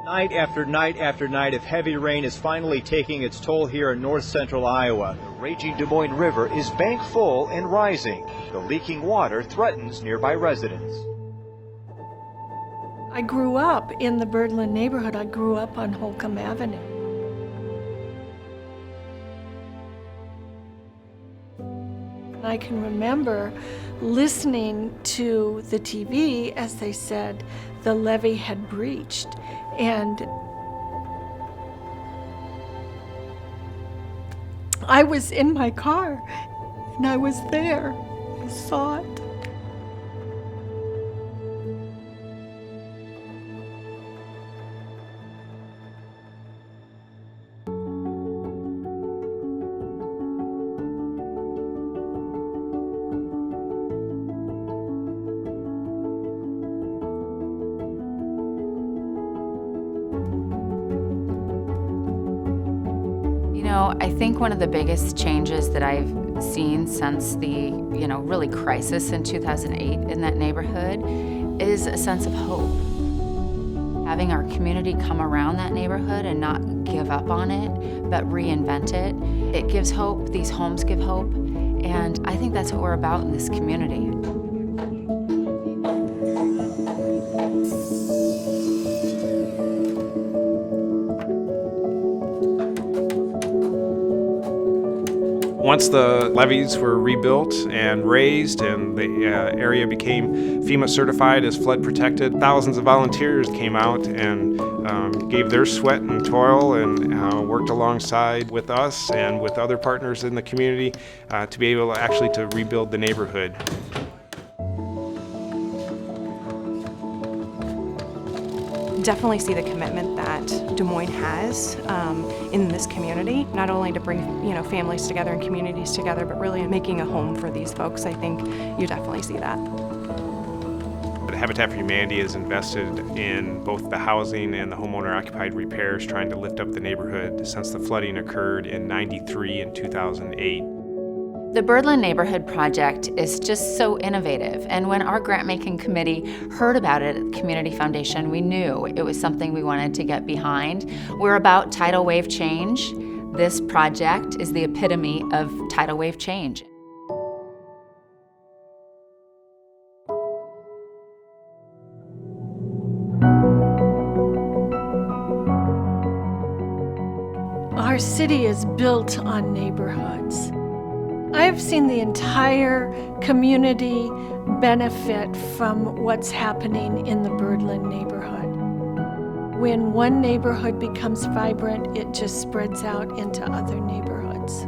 Night after night after night of heavy rain is finally taking its toll here in north-central Iowa. The raging Des Moines River is bank full and rising. The leaking water threatens nearby residents. I grew up in the Birdland neighborhood. I grew up on Holcomb Avenue. I can remember listening to the TV as they said the levee had breached, and I was in my car and I was there. I saw it. I think one of the biggest changes that I've seen since the, really crisis in 2008 in that neighborhood is a sense of hope. Having our community come around that neighborhood and not give up on it, but reinvent it. It gives hope, these homes give hope, and I think that's what we're about in this community. Once the levees were rebuilt and raised and the area became FEMA certified as flood protected, thousands of volunteers came out and gave their sweat and toil and worked alongside with us and with other partners in the community to be able to rebuild the neighborhood. Definitely see the commitment that Des Moines has in this community, not only to bring families together and communities together, but really making a home for these folks. I think you definitely see that. Habitat for Humanity is invested in both the housing and the homeowner-occupied repairs, trying to lift up the neighborhood since the flooding occurred in '93 and 2008. The Birdland Neighborhood project is just so innovative, and when our grant-making committee heard about it at the Community Foundation, we knew it was something we wanted to get behind. We're about tidal wave change. This project is the epitome of tidal wave change. Our city is built on neighborhoods. I have seen the entire community benefit from what's happening in the Birdland neighborhood. When one neighborhood becomes vibrant, it just spreads out into other neighborhoods.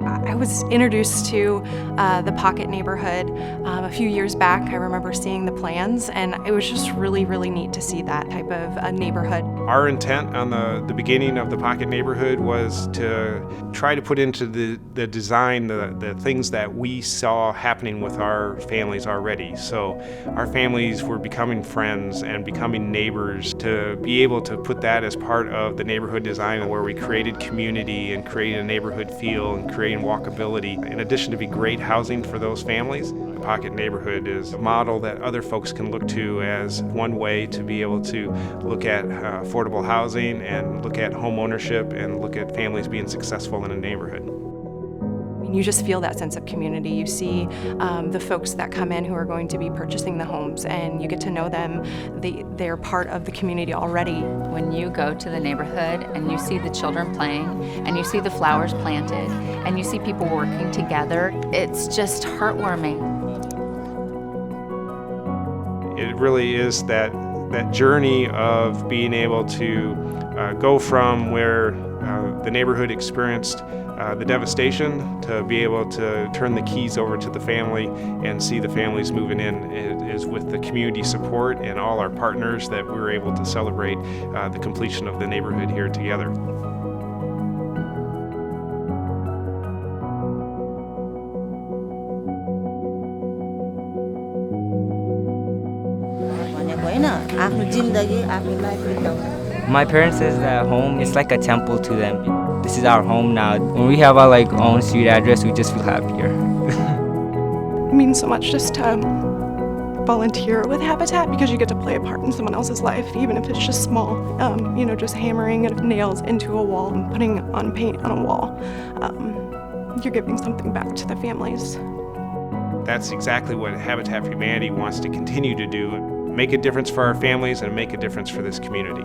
I was introduced to the Pocket neighborhood a few years back. I remember seeing the plans, and it was just really, really neat to see that type of a neighborhood. Our intent on the beginning of the Pocket neighborhood was to try to put into the design the things that we saw happening with our families already. So our families were becoming friends and becoming neighbors. To be able to put that as part of the neighborhood design where we created community and created a neighborhood feel and creating walkability, in addition to be great housing for those families. The Pocket neighborhood is a model that other folks can look to as one way to be able to look at affordable housing and look at home ownership and look at families being successful in a neighborhood. You just feel that sense of community. You see the folks that come in who are going to be purchasing the homes, and you get to know them. They're part of the community already. When you go to the neighborhood and you see the children playing and you see the flowers planted and you see people working together, it's just heartwarming. It really is that journey of being able to go from where the neighborhood experienced the devastation to be able to turn the keys over to the family and see the families moving in is with the community support and all our partners that we were able to celebrate the completion of the neighborhood here together. My parents says that home is like a temple to them. This is our home now. When we have our own street address, we just feel happier. It means so much just to volunteer with Habitat because you get to play a part in someone else's life, even if it's just small. Just hammering nails into a wall and putting on paint on a wall. You're giving something back to the families. That's exactly what Habitat for Humanity wants to continue to do, make a difference for our families and make a difference for this community.